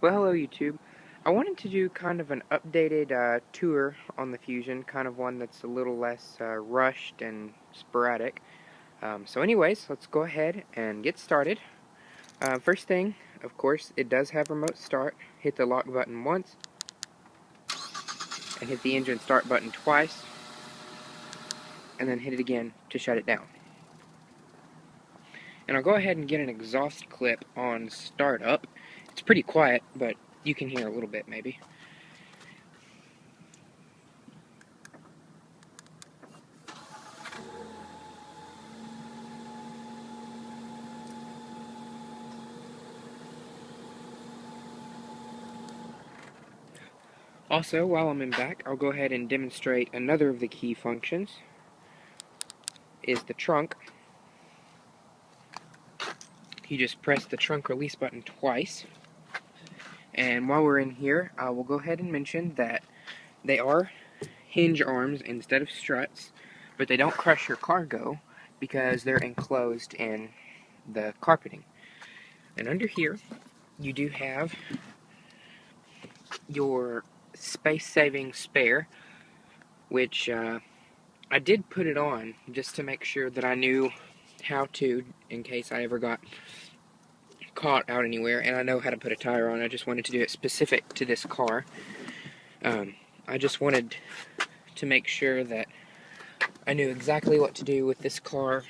Well, hello YouTube. I wanted to do kind of an updated tour on the Fusion, kind of one that's a little less rushed and sporadic. So anyways, let's go ahead and get started. First thing, of course, it does have remote start. Hit the lock button once, and hit the engine start button twice, and then hit it again to shut it down. And I'll go ahead and get an exhaust clip on startup. It's pretty quiet, but you can hear a little bit maybe. Also, while I'm in back, I'll go ahead and demonstrate another of the key functions, is the trunk. You just press the trunk release button twice. And while we're in here, I will go ahead and mention that they are hinge arms instead of struts, but they don't crush your cargo because they're enclosed in the carpeting. And under here, you do have your space-saving spare, which I did put it on just to make sure that I knew how to, in case I ever got caught out anywhere, and I know how to put a tire on. I just wanted to do it specific to this car. I just wanted to make sure that I knew exactly what to do with this car,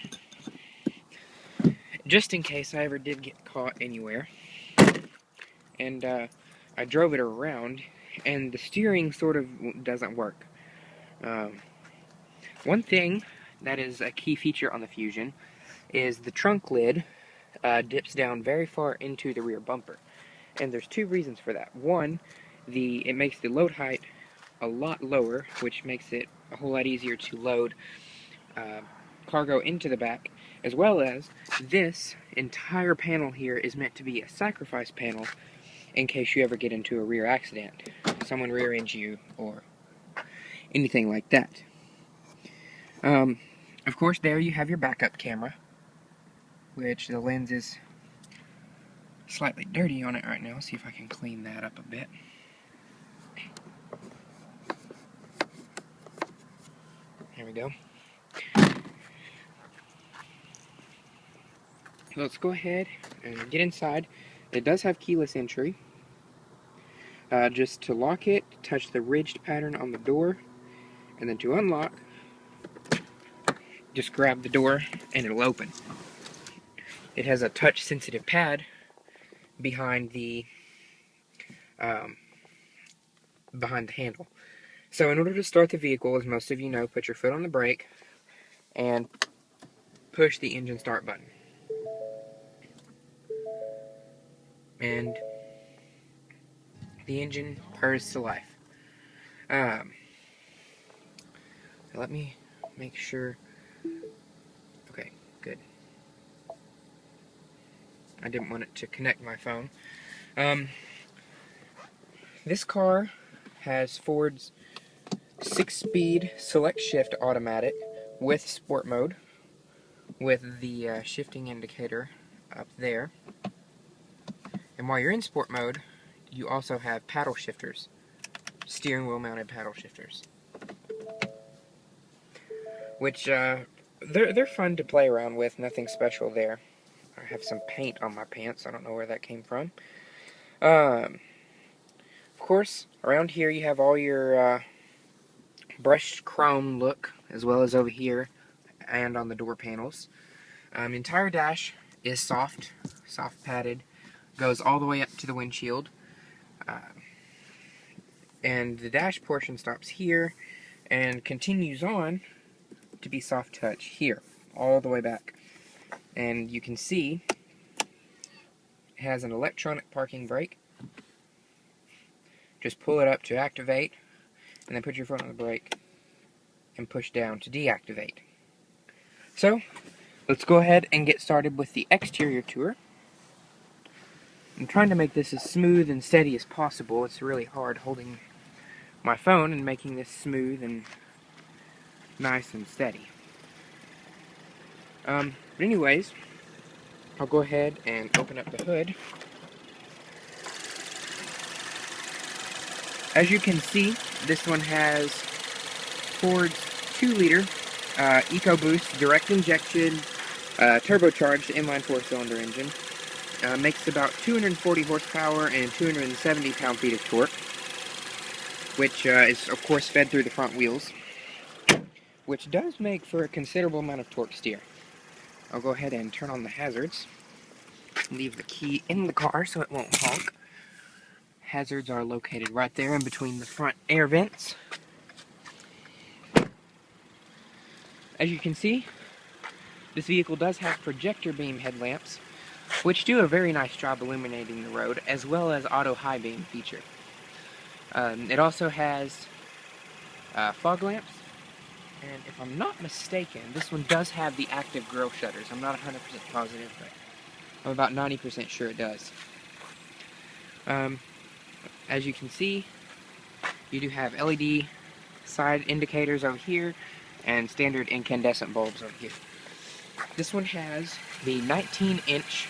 just in case I ever did get caught anywhere. And I drove it around, and the steering sort of doesn't work. One thing that is a key feature on the Fusion is the trunk lid dips down very far into the rear bumper. And there's two reasons for that. One, it makes the load height a lot lower, which makes it a whole lot easier to load cargo into the back, as well as this entire panel here is meant to be a sacrifice panel in case you ever get into a rear accident. Someone rear-ends you or anything like that. Of course, there you have your backup camera, which the lens is slightly dirty on it right now. See if I can clean that up a bit. There we go. Let's go ahead and get inside. It does have keyless entry. Just to lock it, touch the ridged pattern on the door, and then to unlock, just grab the door and it'll open. It has a touch-sensitive pad behind the handle. So in order to start the vehicle, as most of you know, put your foot on the brake and push the engine start button. And the engine purrs to life. Let me make sure. Okay, good. I didn't want it to connect my phone. This car has Ford's 6-speed select shift automatic with sport mode, with the shifting indicator up there. And while you're in sport mode, you also have paddle shifters, steering wheel mounted paddle shifters, which they're fun to play around with. Nothing special there. I have some paint on my pants. I don't know where that came from. Of course, around here you have all your brushed chrome look, as well as over here and on the door panels. The entire dash is soft padded, goes all the way up to the windshield, and the dash portion stops here and continues on to be soft touch here, all the way back. And you can see it has an electronic parking brake. Just pull it up to activate, and then put your foot on the brake and push down to deactivate. So, let's go ahead and get started with the exterior tour. I'm trying to make this as smooth and steady as possible. It's really hard holding my phone and making this smooth and nice and steady. But anyways, I'll go ahead and open up the hood. As you can see, this one has Ford's 2-liter EcoBoost direct injection turbocharged inline 4-cylinder engine. Makes about 240 horsepower and 270 pound-feet of torque, which is of course fed through the front wheels, which does make for a considerable amount of torque steer. I'll go ahead and turn on the hazards. Leave the key in the car so it won't honk. Hazards are located right there in between the front air vents. As you can see, this vehicle does have projector beam headlamps, which do a very nice job illuminating the road, as well as auto high beam feature. It also has fog lamps, and if I'm not mistaken, this one does have the active grille shutters. I'm not 100% positive, but I'm about 90% sure it does. As you can see, you do have LED side indicators over here and standard incandescent bulbs over here. This one has the 19-inch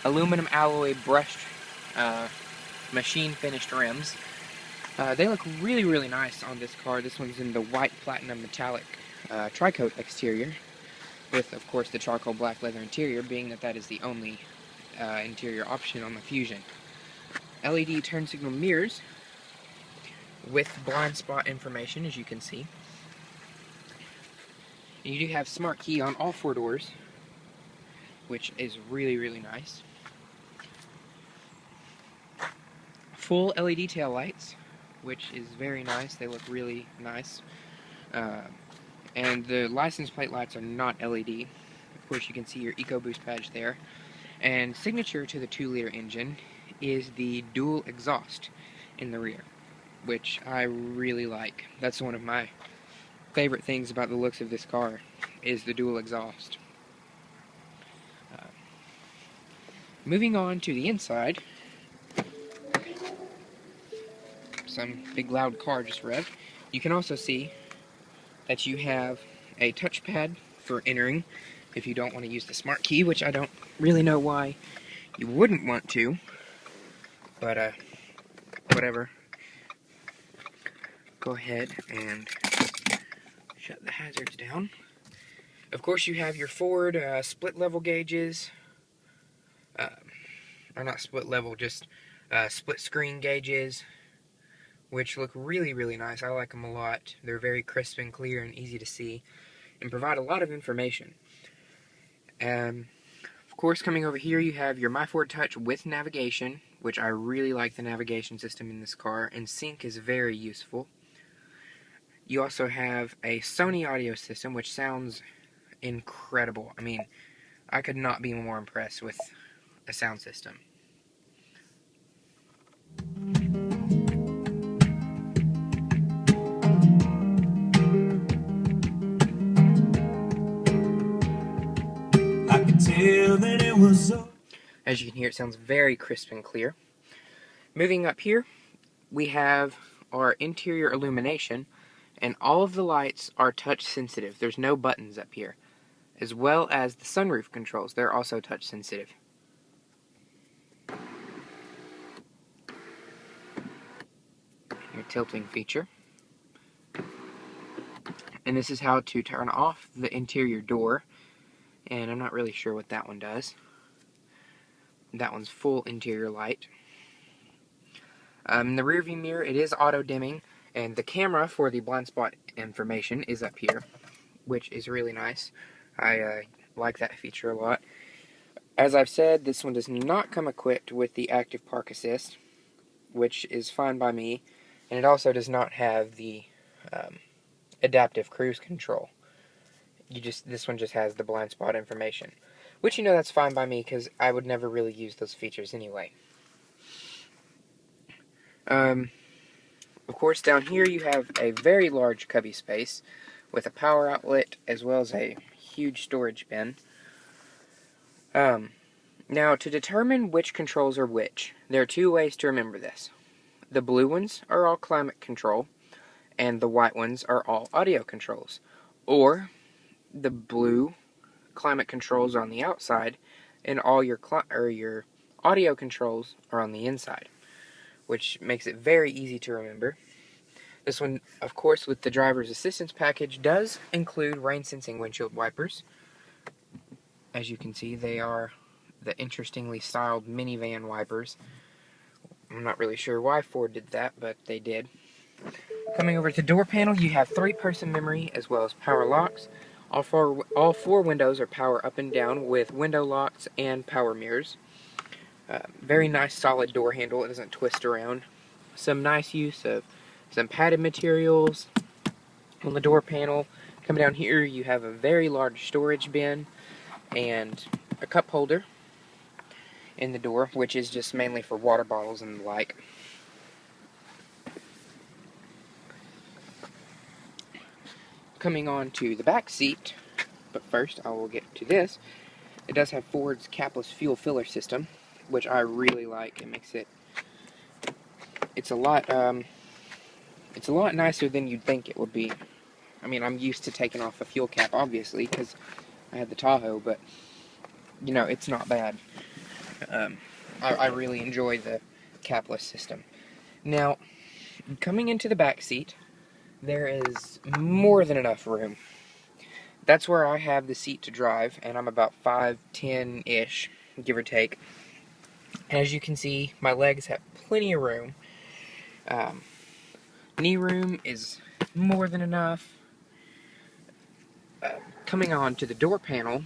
aluminum alloy brushed machine finished rims. They look really, really nice on this car. This one's in the white platinum metallic tri-coat exterior, with, of course, the charcoal black leather interior, being that that is the only interior option on the Fusion. LED turn signal mirrors with blind spot information, as you can see. And you do have smart key on all 4 doors, which is really, really nice. Full LED tail lights, which is very nice. They look really nice. And the license plate lights are not LED. Of course, you can see your EcoBoost badge there. And signature to the 2-liter engine is the dual exhaust in the rear, which I really like. That's one of my favorite things about the looks of this car, is the dual exhaust. Moving on to the inside, some big loud car just revved. You can also see that you have a touchpad for entering if you don't want to use the smart key, which I don't really know why you wouldn't want to, but whatever. Go ahead and shut the hazards down. Of course, you have your Ford split level gauges, or not split level, just split screen gauges, which look really, really nice. I like them a lot. They're very crisp and clear and easy to see, and provide a lot of information. Of course, coming over here, you have your My Ford Touch with navigation, which I really like the navigation system in this car, and sync is very useful. You also have a Sony audio system, which sounds incredible. I mean, I could not be more impressed with a sound system. I could tell that it was. As you can hear, it sounds very crisp and clear. Moving up here, we have our interior illumination, and all of the lights are touch sensitive. There's no buttons up here, as well as the sunroof controls. They're also touch sensitive. Your tilting feature. And this is how to turn off the interior door, and I'm not really sure what that one does. That one's full interior light. The rear view mirror, it is auto dimming, and the camera for the blind spot information is up here, which is really nice. I like that feature a lot. As I've said, this one does not come equipped with the active park assist, which is fine by me, and it also does not have the adaptive cruise control. This one just has the blind spot information, which, you know, that's fine by me because I would never really use those features anyway. Of course, down here you have a very large cubby space with a power outlet as well as a huge storage bin. Now, to determine which controls are which, there are 2 ways to remember this. The blue ones are all climate control, and the white ones are all audio controls. Or, the blue climate controls are on the outside, and all your audio controls are on the inside. which makes it very easy to remember. This one, of course, with the driver's assistance package, does include rain-sensing windshield wipers. As you can see, they are the interestingly styled minivan wipers. I'm not really sure why Ford did that, but they did. Coming over to the door panel, you have 3-person memory as well as power locks. All four windows are power up and down with window locks and power mirrors. Very nice solid door handle, it doesn't twist around. Some nice use of some padded materials on the door panel. Coming down here, you have a very large storage bin and a cup holder in the door, which is just mainly for water bottles and the like. Coming on to the back seat, but first I will get to this. It does have Ford's capless fuel filler system, which I really like. It makes it, it's a lot nicer than you'd think it would be. I mean, I'm used to taking off a fuel cap, obviously, because I had the Tahoe, but, you know, it's not bad. I really enjoy the capless system. Now, coming into the back seat, there is more than enough room. That's where I have the seat to drive, and I'm about 5'10"-ish, give or take. As you can see, my legs have plenty of room. Knee room is more than enough. Coming on to the door panel,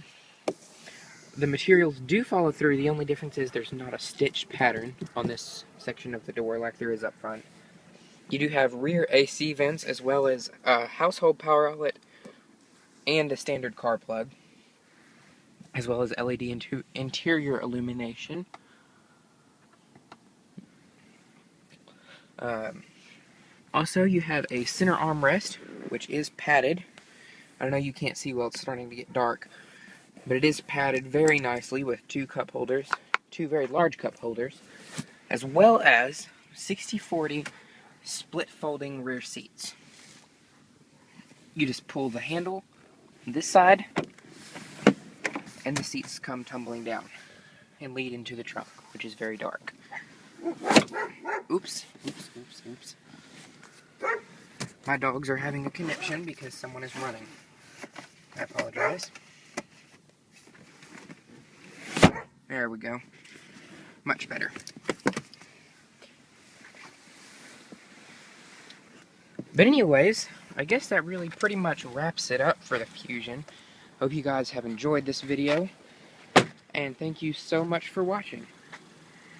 the materials do follow through. The only difference is there's not a stitched pattern on this section of the door like there is up front. You do have rear AC vents as well as a household power outlet and a standard car plug, as well as LED interior illumination. Also, you have a center armrest, which is padded. I know you can't see well, it's starting to get dark, but it is padded very nicely with 2 cup holders, 2 very large cup holders, as well as 60/40 split folding rear seats. You just pull the handle this side, and the seats come tumbling down and lead into the trunk, which is very dark. Oops. My dogs are having a conniption because someone is running. I apologize. There we go. Much better. But anyways, I guess that really pretty much wraps it up for the Fusion. Hope you guys have enjoyed this video, and thank you so much for watching.